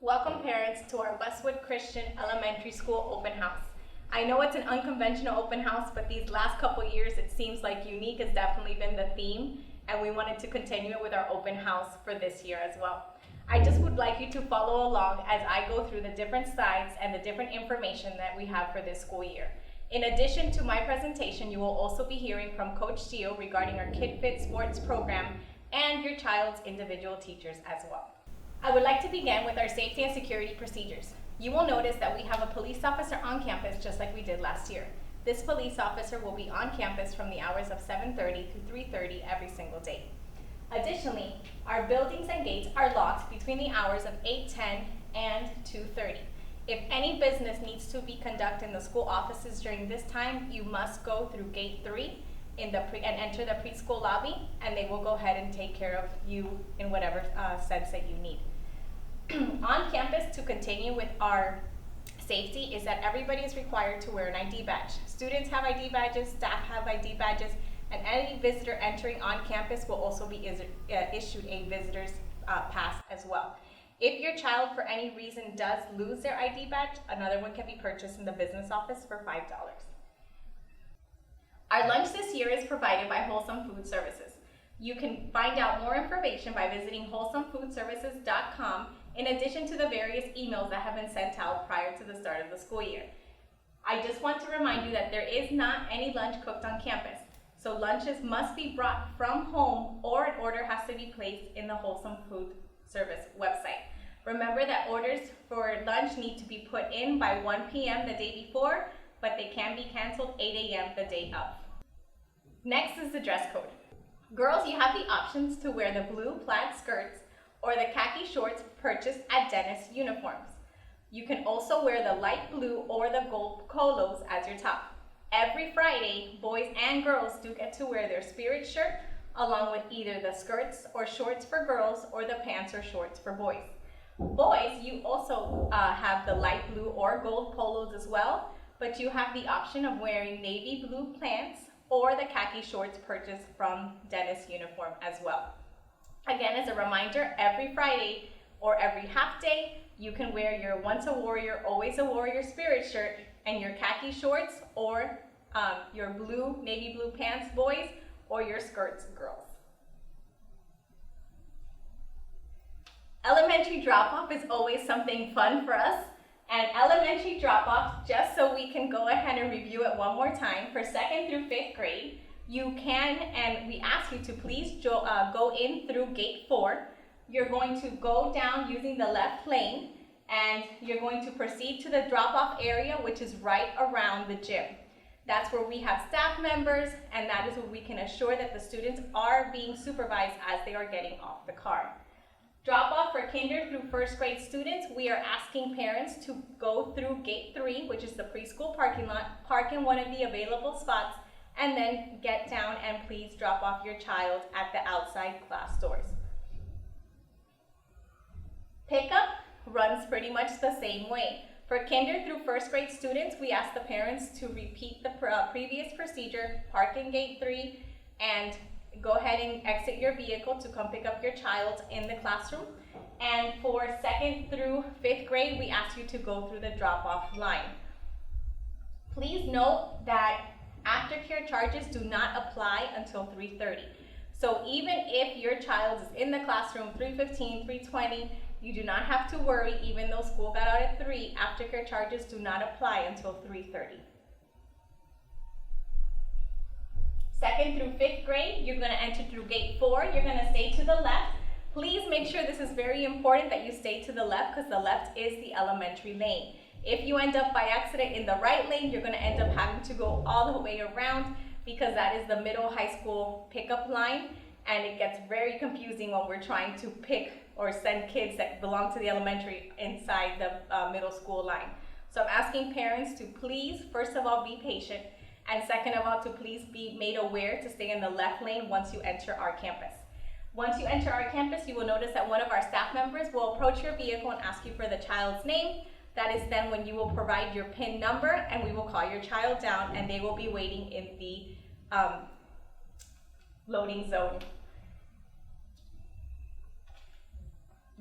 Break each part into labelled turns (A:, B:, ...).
A: Welcome parents to our Westwood Christian Elementary School open house. I know it's an unconventional open house, but these last couple years it seems like unique has definitely been the theme, and we wanted to continue it with our open house for this year as well. I just would like you to follow along as I go through the different sides and the different information that we have for this school year. In addition to my presentation, you will also be hearing from Coach Gio regarding our KidFit sports program and your child's individual teachers as well. I would like to begin with our safety and security procedures. You will notice that we have a police officer on campus just like we did last year. This police officer will be on campus from the hours of 7:30 to 3:30 every single day. Additionally, our buildings and gates are locked between the hours of 8:10 and 2:30. If any business needs to be conducted in the school offices during this time, you must go through gate 3 and enter the preschool lobby, and they will go ahead and take care of you in whatever sense that you need. On campus, to continue with our safety, is that everybody is required to wear an ID badge. Students have ID badges, staff have ID badges, and any visitor entering on campus will also be issued a visitor's pass as well. If your child for any reason does lose their ID badge, another one can be purchased in the business office for $5. Our lunch this year is provided by Wholesome Food Services. You can find out more information by visiting wholesomefoodservices.com, in addition to the various emails that have been sent out prior to the start of the school year. I just want to remind you that there is not any lunch cooked on campus, so lunches must be brought from home or an order has to be placed in the Wholesome Food Service website. Remember that orders for lunch need to be put in by 1 p.m. the day before, but they can be canceled 8 a.m. the day of. Next is the dress code. Girls, you have the options to wear the blue plaid skirts or the khaki shorts purchased at Dennis Uniforms. You can also wear the light blue or the gold polos as your top. Every Friday, boys and girls do get to wear their spirit shirt along with either the skirts or shorts for girls or the pants or shorts for boys. Boys, you also have the light blue or gold polos as well, but you have the option of wearing navy blue pants or the khaki shorts purchased from Dennis Uniform as well. Again, as a reminder, every Friday or every half day, you can wear your Once a Warrior, Always a Warrior spirit shirt and your khaki shorts or your navy blue pants, boys, or your skirts, girls. Elementary drop-off is always something fun for us. And elementary drop-off, just so we can go ahead and review it one more time, for 2nd through 5th grade, you can, and we ask you to please go in through gate 4. You're going to go down using the left lane, and you're going to proceed to the drop-off area, which is right around the gym. That's where we have staff members, and that is where we can assure that the students are being supervised as they are getting off the car. Drop-off for kinder through 1st grade students, we are asking parents to go through gate 3, which is the preschool parking lot, park in one of the available spots, and then get down and please drop off your child at the outside class doors. Pickup runs pretty much the same way. For kinder through 1st grade students, we ask the parents to repeat the previous procedure, park in gate 3, and go ahead and exit your vehicle to come pick up your child in the classroom. And for 2nd through 5th grade, we ask you to go through the drop-off line. Please note that aftercare charges do not apply until 3:30. So even if your child is in the classroom 3:15, 3:20, you do not have to worry. Even though school got out at 3, aftercare charges do not apply until 3:30. 2nd through 5th grade, you're going to enter through gate 4. You're going to stay to the left. Please make sure, this is very important, that you stay to the left because the left is the elementary lane. If you end up by accident in the right lane, you're going to end up having to go all the way around because that is the middle high school pickup line, and it gets very confusing when we're trying to pick or send kids that belong to the elementary inside the middle school line. So I'm asking parents to please, first of all, be patient, and second of all, to please be made aware to stay in the left lane once you enter our campus. Once you enter our campus, you will notice that one of our staff members will approach your vehicle and ask you for the child's name. That is then when you will provide your PIN number, and we will call your child down, and they will be waiting in the loading zone.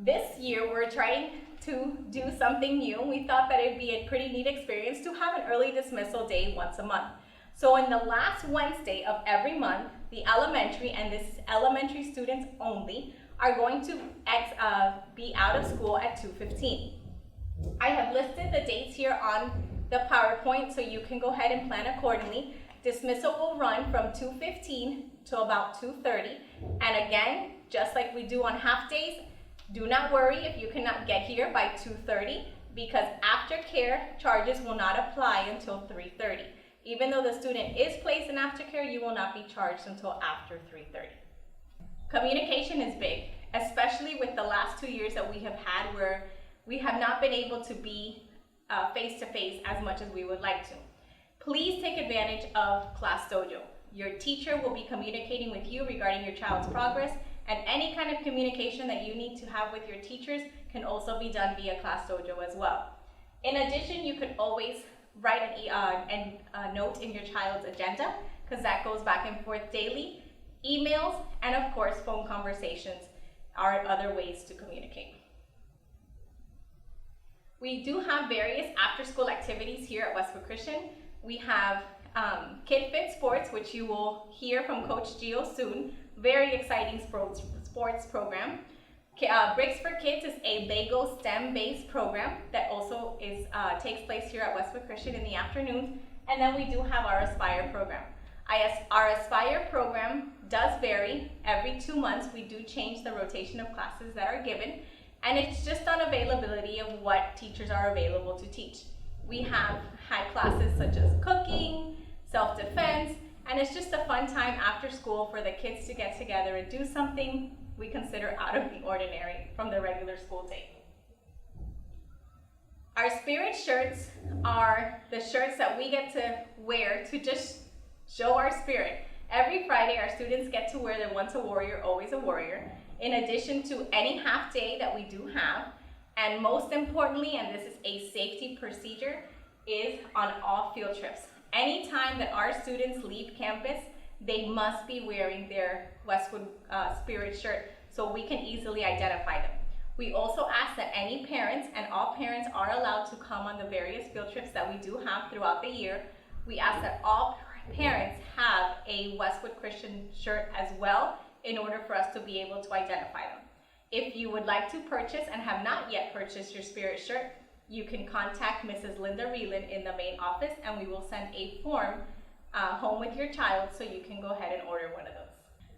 A: This year, we're trying to do something new. We thought that it'd be a pretty neat experience to have an early dismissal day once a month. So on the last Wednesday of every month, the elementary, and this is elementary students only, are going to be out of school at 2:15. I have listed the dates here on the PowerPoint so you can go ahead and plan accordingly. Dismissal will run from 2:15 to about 2:30. And again, just like we do on half days, do not worry if you cannot get here by 2:30 because aftercare charges will not apply until 3:30. Even though the student is placed in aftercare, you will not be charged until after 3:30. Communication is big, especially with the last 2 years that we have had where we have not been able to be face-to-face as much as we would like to. Please take advantage of Class Dojo. Your teacher will be communicating with you regarding your child's progress, and any kind of communication that you need to have with your teachers can also be done via Class Dojo as well. In addition, you could always write a note in your child's agenda because that goes back and forth daily. Emails and of course phone conversations are other ways to communicate. We do have various after-school activities here at Westwood Christian. We have KidFit Sports, which you will hear from Coach Gio soon. Very exciting sports program. Bricks for Kids is a Lego STEM-based program that also takes place here at Westwood Christian in the afternoons. And then we do have our Aspire program. Our Aspire program does vary. Every 2 months, we do change the rotation of classes that are given. And it's just on availability of what teachers are available to teach. We have had classes such as cooking, self-defense, and it's just a fun time after school for the kids to get together and do something we consider out of the ordinary from the regular school day. Our spirit shirts are the shirts that we get to wear to just show our spirit. Every Friday, our students get to wear their once a warrior, always a warrior, in addition to any half day that we do have. And most importantly, and this is a safety procedure, is on all field trips. Anytime that our students leave campus, they must be wearing their Westwood Spirit shirt so we can easily identify them. We also ask that any parents, and all parents are allowed to come on the various field trips that we do have throughout the year. We ask that all parents have a Westwood Christian shirt as well in order for us to be able to identify them. If you would like to purchase and have not yet purchased your Spirit shirt, you can contact Mrs. Linda Reeland in the main office and we will send a form home with your child so you can go ahead and order one of those.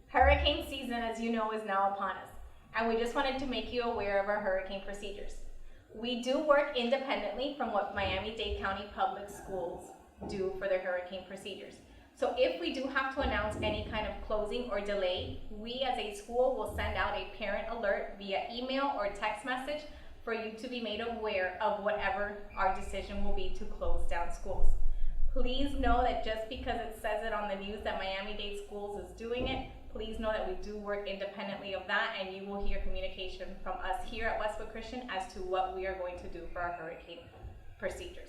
A: Hurricane season, as you know, is now upon us, and we just wanted to make you aware of our hurricane procedures. We do work independently from what Miami-Dade County Public Schools do for their hurricane procedures. So if we do have to announce any kind of closing or delay, we as a school will send out a parent alert via email or text message for you to be made aware of whatever our decision will be to close down schools. Please know that just because it says it on the news that Miami-Dade Schools is doing it, please know that we do work independently of that, and you will hear communication from us here at Westwood Christian as to what we are going to do for our hurricane procedures.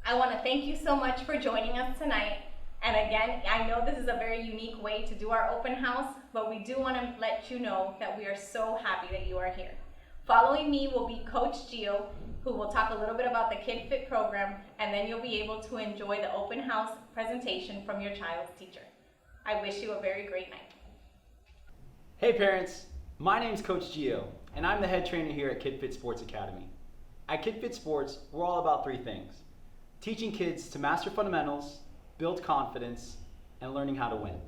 A: I want to thank you so much for joining us tonight. And again, I know this is a very unique way to do our open house, but we do want to let you know that we are so happy that you are here. Following me will be Coach Gio, who will talk a little bit about the KidFit program, and then you'll be able to enjoy the open house presentation from your child's teacher. I wish you a very great night.
B: Hey parents, my name's Coach Gio, and I'm the head trainer here at KidFit Sports Academy. At KidFit Sports, we're all about 3 things: teaching kids to master fundamentals, build confidence, and learning how to win.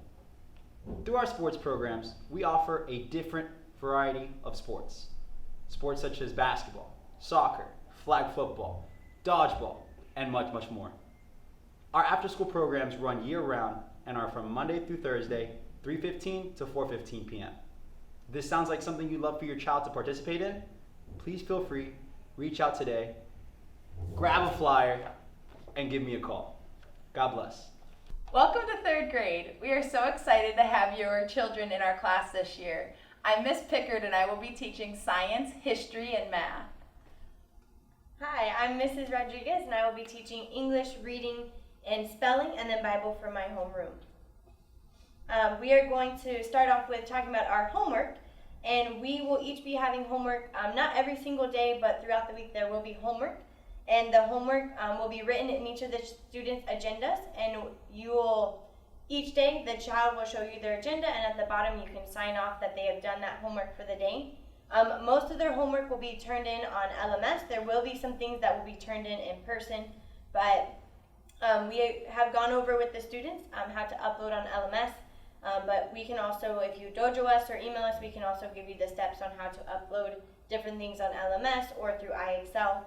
B: Through our sports programs, we offer a different variety of sports. Sports such as basketball, soccer, flag football, dodgeball, and much, much more. Our after-school programs run year-round and are from Monday through Thursday, 3:15 to 4:15 p.m. If this sounds like something you'd love for your child to participate in, please feel free, reach out today, grab a flyer, and give me a call. God bless.
C: Welcome to 3rd grade. We are so excited to have your children in our class this year. I'm Miss Pickard and I will be teaching science, history, and math.
D: Hi, I'm Mrs. Rodriguez and I will be teaching English, reading, and spelling, and then Bible for my homeroom. We are going to start off with talking about our homework, and we will each be having homework, not every single day, but throughout the week there will be homework. And the homework will be written in each of the students' agendas, and each day the child will show you their agenda, and at the bottom you can sign off that they have done that homework for the day. Most of their homework will be turned in on LMS. There will be some things that will be turned in person, but we have gone over with the students how to upload on LMS. But we can also, if you dojo us or email us, we can also give you the steps on how to upload different things on LMS or through iExcel.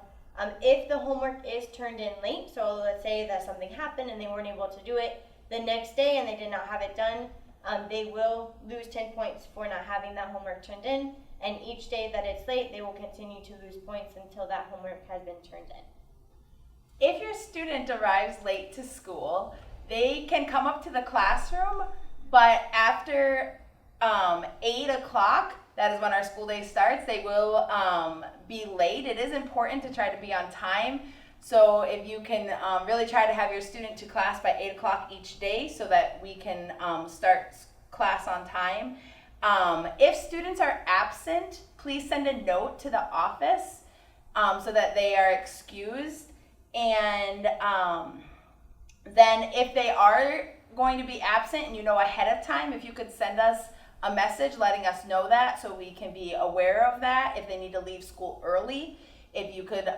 D: If the homework is turned in late, so let's say that something happened and they weren't able to do it the next day and they did not have it done, they will lose 10 points for not having that homework turned in, and each day that it's late, they will continue to lose points until that homework has been turned in.
C: If your student arrives late to school, they can come up to the classroom, but after 8 o'clock, that is when our school day starts, they will be late. It is important to try to be on time. So if you can really try to have your student to class by 8 o'clock each day so that we can start class on time. If students are absent, please send a note to the office so that they are excused. And then if they are going to be absent and you know ahead of time, if you could send us a message letting us know that so we can be aware of that. If they need to leave school early, if you could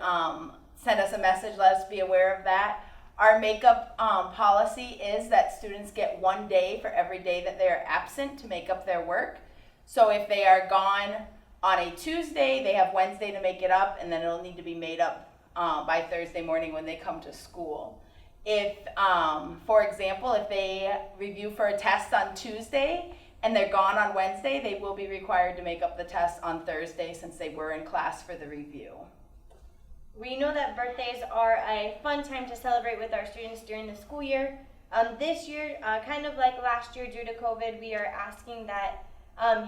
C: send us a message, let us be aware of that. Our makeup policy is that students get 1 day for every day that they are absent to make up their work. So if they are gone on a Tuesday, they have Wednesday to make it up, and then it'll need to be made up by Thursday morning when they come to school. If, for example, if they review for a test on Tuesday and they're gone on Wednesday, they will be required to make up the test on Thursday since they were in class for the review.
D: We know that birthdays are a fun time to celebrate with our students during the school year. This year, kind of like last year due to COVID, we are asking that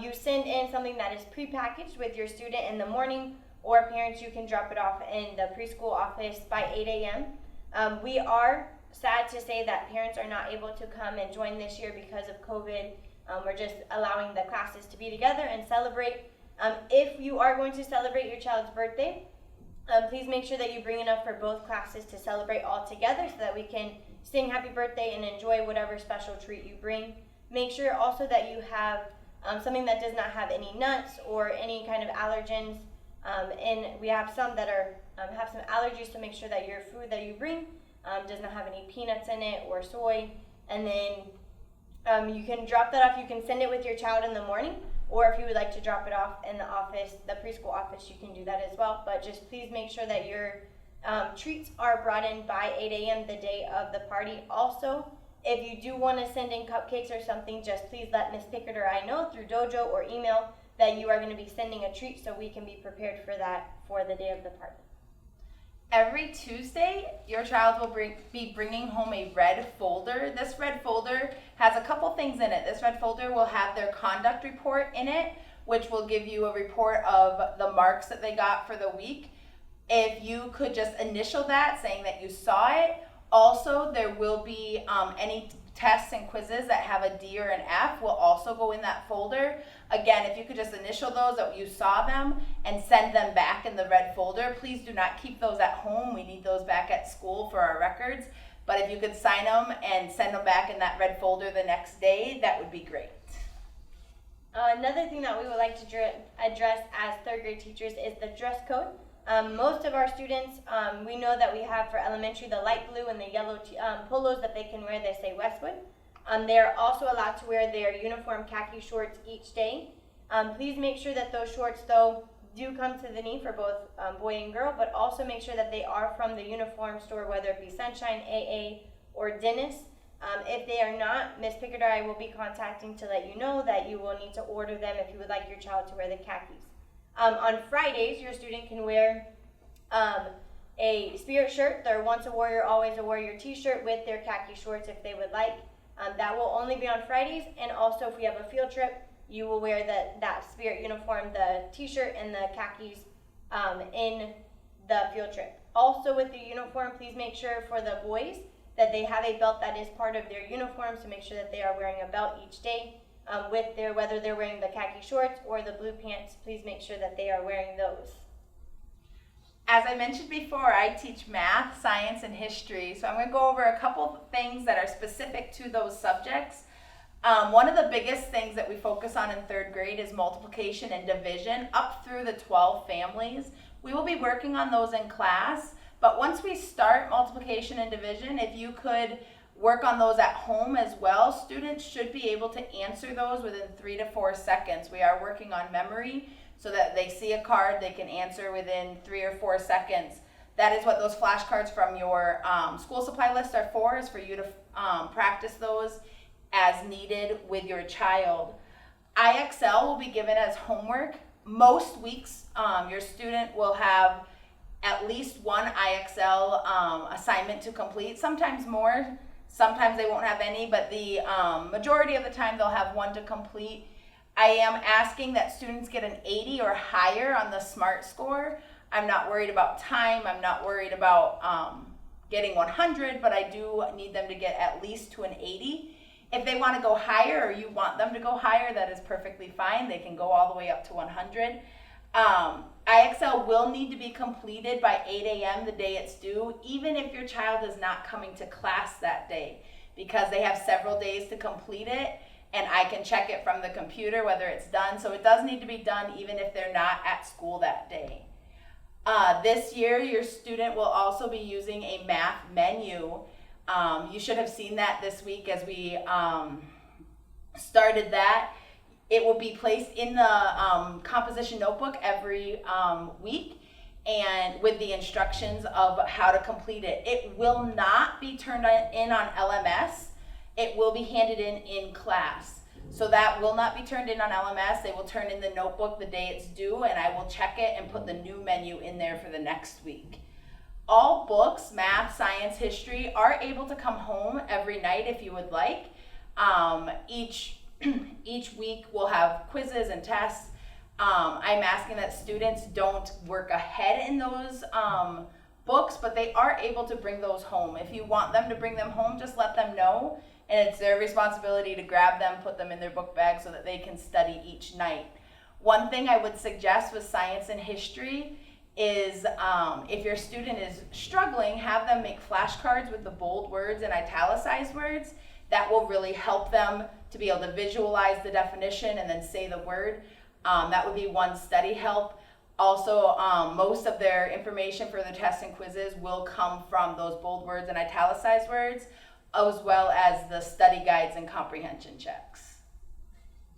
D: you send in something that is prepackaged with your student in the morning, or parents, you can drop it off in the preschool office by 8 a.m. We are sad to say that parents are not able to come and join this year because of COVID. We're just allowing the classes to be together and celebrate. If you are going to celebrate your child's birthday, please make sure that you bring enough for both classes to celebrate all together so that we can sing happy birthday and enjoy whatever special treat you bring. Make sure also that you have something that does not have any nuts or any kind of allergens. And we have some that are have some allergies, so make sure that your food that you bring does not have any peanuts in it or soy. And then you can drop that off. You can send it with your child in the morning, or if you would like to drop it off in the office, the preschool office, you can do that as well. But just please make sure that your treats are brought in by 8 a.m. the day of the party. Also, if you do want to send in cupcakes or something, just please let Miss Pickard or I know through dojo or email that you are going to be sending a treat so we can be prepared for that for the day of the party.
C: Every Tuesday, your child will be bringing home a red folder. This red folder has a couple things in it. This red folder will have their conduct report in it, which will give you a report of the marks that they got for the week. If you could just initial that, saying that you saw it. Also, there will be any tests and quizzes that have a D or an F will also go in that folder. Again, if you could just initial those that you saw them and send them back in the red folder. Please do not keep those at home. We need those back at school for our records. But if you could sign them and send them back in that red folder the next day, that would be great.
D: Another thing that we would like to address as third grade teachers is the dress code. Most of our students, we know that we have for elementary the light blue and the yellow polos that they can wear that say Westwood. They're also allowed to wear their uniform khaki shorts each day. Please make sure that those shorts, though, do come to the knee for both boy and girl, but also make sure that they are from the uniform store, whether it be Sunshine, AA, or Dennis. If they are not, Ms. Pickard or I will be contacting to let you know that you will need to order them if you would like your child to wear the khakis. On Fridays, your student can wear a spirit shirt, their Once a Warrior, Always a Warrior t-shirt with their khaki shorts if they would like. That will only be on Fridays, and also if we have a field trip, you will wear that spirit uniform, the t-shirt and the khakis in the field trip. Also with the uniform, please make sure for the boys that they have a belt that is part of their uniform, so make sure that they are wearing a belt each day. whether they're wearing the khaki shorts or the blue pants, please make sure that they are wearing those.
C: As I mentioned before, I teach math, science, and history, so I'm going to go over a couple things that are specific to those subjects. One of the biggest things that we focus on in 3rd grade is multiplication and division up through the 12 families. We will be working on those in class, but once we start multiplication and division, if you could work on those at home as well, students should be able to answer those within 3 to 4 seconds. We are working on memory so that they see a card, they can answer within 3 or 4 seconds. That is what those flashcards from your school supply list are for, is for you to practice those as needed with your child. IXL will be given as homework. Most weeks, your student will have at least one IXL assignment to complete, sometimes more, sometimes they won't have any, but the majority of the time they'll have one to complete. I am asking that students get an 80 or higher on the SMART score. I'm not worried about time, I'm not worried about getting 100, but I do need them to get at least to an 80. If they want to go higher, or you want them to go higher, that is perfectly fine. They can go all the way up to 100. IXL will need to be completed by 8 a.m. the day it's due, even if your child is not coming to class that day, because they have several days to complete it, and I can check it from the computer whether it's done. So it does need to be done even if they're not at school that day. This year, your student will also be using a math menu. You should have seen that this week as we started that. It will be placed in the composition notebook every week, and with the instructions of how to complete it. It will not be turned in on LMS. It will be handed in class. So that will not be turned in on LMS. They will turn in the notebook the day it's due, and I will check it and put the new menu in there for the next week. All books, math, science, history, are able to come home every night if you would like. Each week we'll have quizzes and tests. I'm asking that students don't work ahead in those books, but they are able to bring those home. If you want them to bring them home, just let them know, and it's their responsibility to grab them, put them in their book bag so that they can study each night. One thing I would suggest with science and history is if your student is struggling, have them make flashcards with the bold words and italicized words. That will really help them to be able to visualize the definition and then say the word. That would be one study help. Also, most of their information for the tests and quizzes will come from those bold words and italicized words, as well as the study guides and comprehension checks.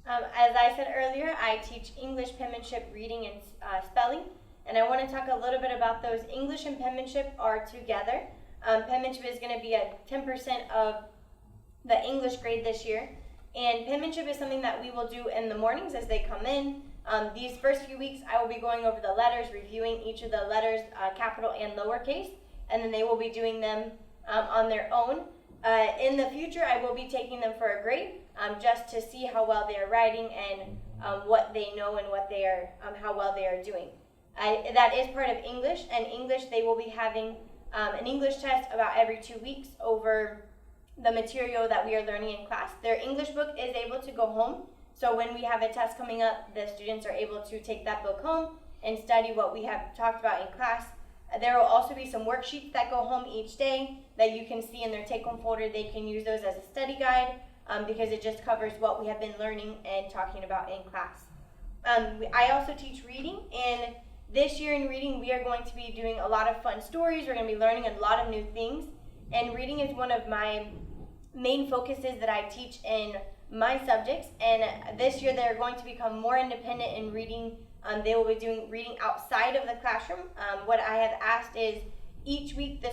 D: As I said earlier, I teach English, penmanship, reading, and spelling. And I want to talk a little bit about those. English and penmanship are together. Penmanship is going to be at 10% of the English grade this year. And penmanship is something that we will do in the mornings as they come in. These first few weeks, I will be going over the letters, reviewing each of the letters, capital and lowercase, and then they will be doing them on their own. In the future, I will be taking them for a grade, just to see how well they are writing and what they know and what they are, how well they are doing. That is part of English, and English they will be having an English test about every 2 weeks over the material that we are learning in class. Their English book is able to go home, so when we have a test coming up, the students are able to take that book home and study what we have talked about in class. There will also be some worksheets that go home each day that you can see in their take-home folder. They can use those as a study guide because it just covers what we have been learning and talking about in class. I also teach reading, and this year in reading, we are going to be doing a lot of fun stories. We're going to be learning a lot of new things, and reading is one of my main focuses that I teach in my subjects, and this year they're going to become more independent in reading. They will be doing reading outside of the classroom. What I have asked is each week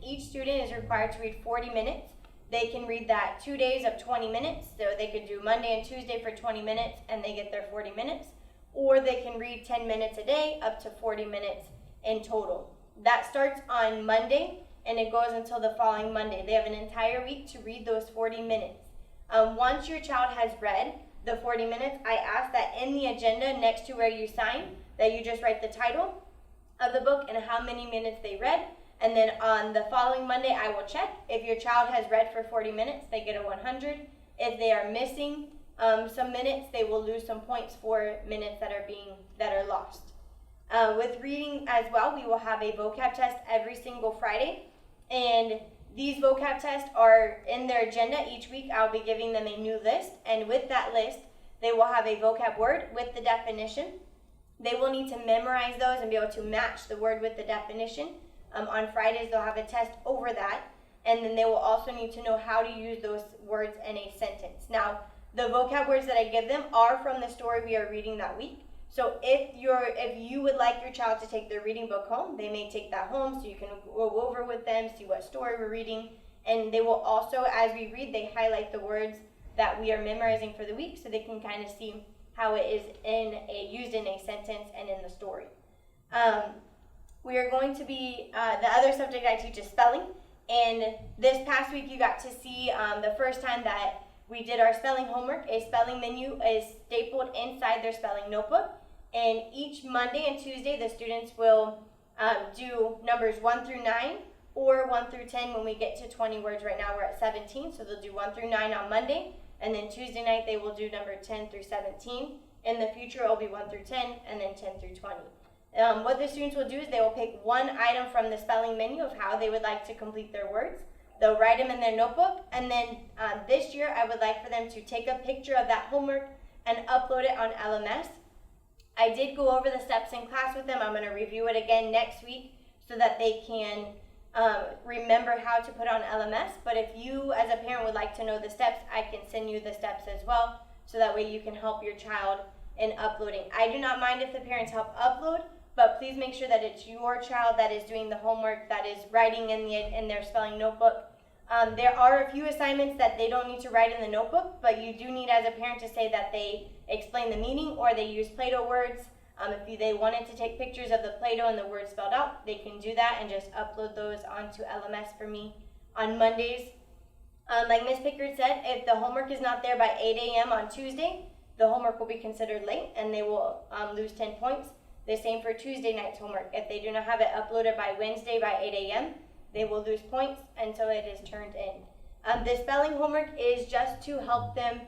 D: each student is required to read 40 minutes. They can read that 2 days of 20 minutes, so they could do Monday and Tuesday for 20 minutes and they get their 40 minutes, or they can read 10 minutes a day up to 40 minutes in total. That starts on Monday and it goes until the following Monday. They have an entire week to read those 40 minutes. Once your child has read the 40 minutes, I ask that in the agenda next to where you sign, that you just write the title of the book and how many minutes they read. And then on the following Monday, I will check. If your child has read for 40 minutes, they get a 100. If they are missing some minutes, they will lose some points for minutes that are lost. With reading as well, we will have a vocab test every single Friday, and these vocab tests are in their agenda each week. I'll be giving them a new list, and with that list, they will have a vocab word with the definition. They will need to memorize those and be able to match the word with the definition. On Fridays, they'll have a test over that, and then they will also need to know how to use those words in a sentence. Now, the vocab words that I give them are from the story we are reading that week. So if you would like your child to take their reading book home, they may take that home so you can go over with them, see what story we're reading, and they will also, as we read, they highlight the words that we are memorizing for the week so they can kind of see how it is used in a sentence and in the story. We are going to be, the other subject I teach is spelling, and this past week you got to see the first time that we did our spelling homework. A spelling menu is stapled inside their spelling notebook. And each Monday and Tuesday, the students will do numbers 1 through 9 or 1 through 10 when we get to 20 words. Right now we're at 17, so they'll do 1 through 9 on Monday. And then Tuesday night, they will do number 10 through 17. In the future, it will be 1 through 10 and then 10 through 20. What the students will do is they will pick one item from the spelling menu of how they would like to complete their words. They'll write them in their notebook. And then this year, I would like for them to take a picture of that homework and upload it on LMS. I did go over the steps in class with them. I'm going to review it again next week so that they can remember how to put on LMS. But if you as a parent would like to know the steps, I can send you the steps as well, so that way you can help your child in uploading. I do not mind if the parents help upload, but please make sure that it's your child that is doing the homework, that is writing in their spelling notebook. There are a few assignments that they don't need to write in the notebook, but you do need as a parent to say that they explain the meaning or they use Play-Doh words. If they wanted to take pictures of the Play-Doh and the words spelled out, they can do that and just upload those onto LMS for me on Mondays. Like Ms. Pickard said, if the homework is not there by 8 a.m. on Tuesday, the homework will be considered late and they will lose 10 points. The same for Tuesday night's homework. If they do not have it uploaded by Wednesday by 8 a.m., they will lose points until it is turned in. The spelling homework is just to help them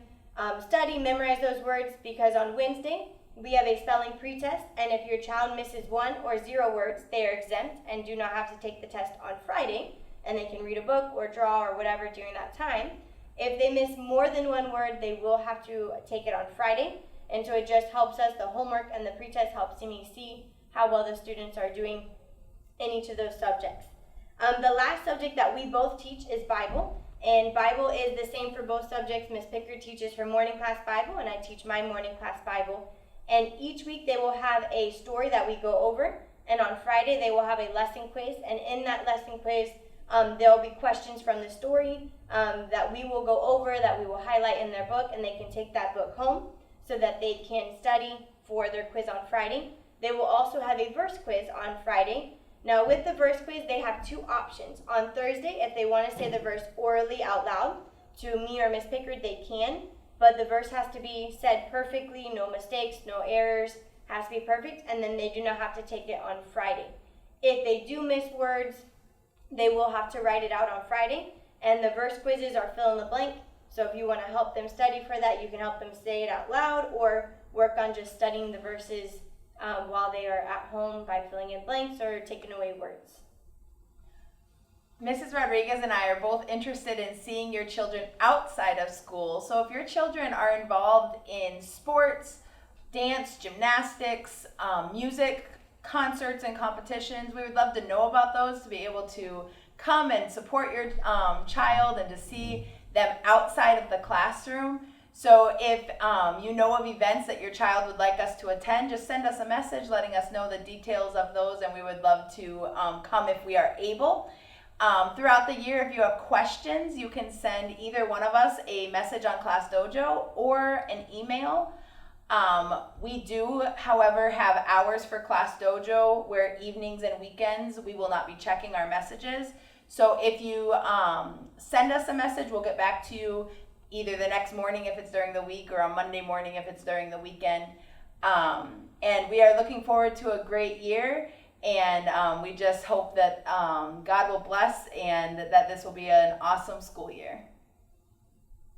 D: study, memorize those words, because on Wednesday, we have a spelling pretest, and if your child misses 1 or 0 words, they are exempt and do not have to take the test on Friday, and they can read a book or draw or whatever during that time. If they miss more than 1 word, they will have to take it on Friday, and so it just helps us, the homework and the pretest helps me see how well the students are doing in each of those subjects. The last subject that we both teach is Bible, and Bible is the same for both subjects. Ms. Pickard teaches her morning class Bible, and I teach my morning class Bible. And each week they will have a story that we go over, and on Friday they will have a lesson quiz, and in that lesson quiz there will be questions from the story that we will go over, that we will highlight in their book, and they can take that book home so that they can study for their quiz on Friday. They will also have a verse quiz on Friday. Now with the verse quiz, they have 2 options. On Thursday, if they want to say the verse orally out loud to me or Ms. Pickard, they can, but the verse has to be said perfectly, no mistakes, no errors, has to be perfect, and then they do not have to take it on Friday. If they do miss words, they will have to write it out on Friday, and the verse quizzes are fill in the blank, so if you want to help them study for that, you can help them say it out loud or work on just studying the verses while they are at home by filling in blanks or taking away words.
C: Mrs. Rodriguez and I are both interested in seeing your children outside of school. So if your children are involved in sports, dance, gymnastics, music, concerts, and competitions, we would love to know about those, to be able to come and support your child and to see them outside of the classroom. So if you know of events that your child would like us to attend, just send us a message letting us know the details of those, and we would love to come if we are able. Throughout the year, if you have questions, you can send either one of us a message on Class Dojo or an email. We do, however, have hours for Class Dojo where evenings and weekends we will not be checking our messages. So if you send us a message, we'll get back to you either the next morning if it's during the week or on Monday morning if it's during the weekend. And we are looking forward to a great year. And we just hope that God will bless and that this will be an awesome school year.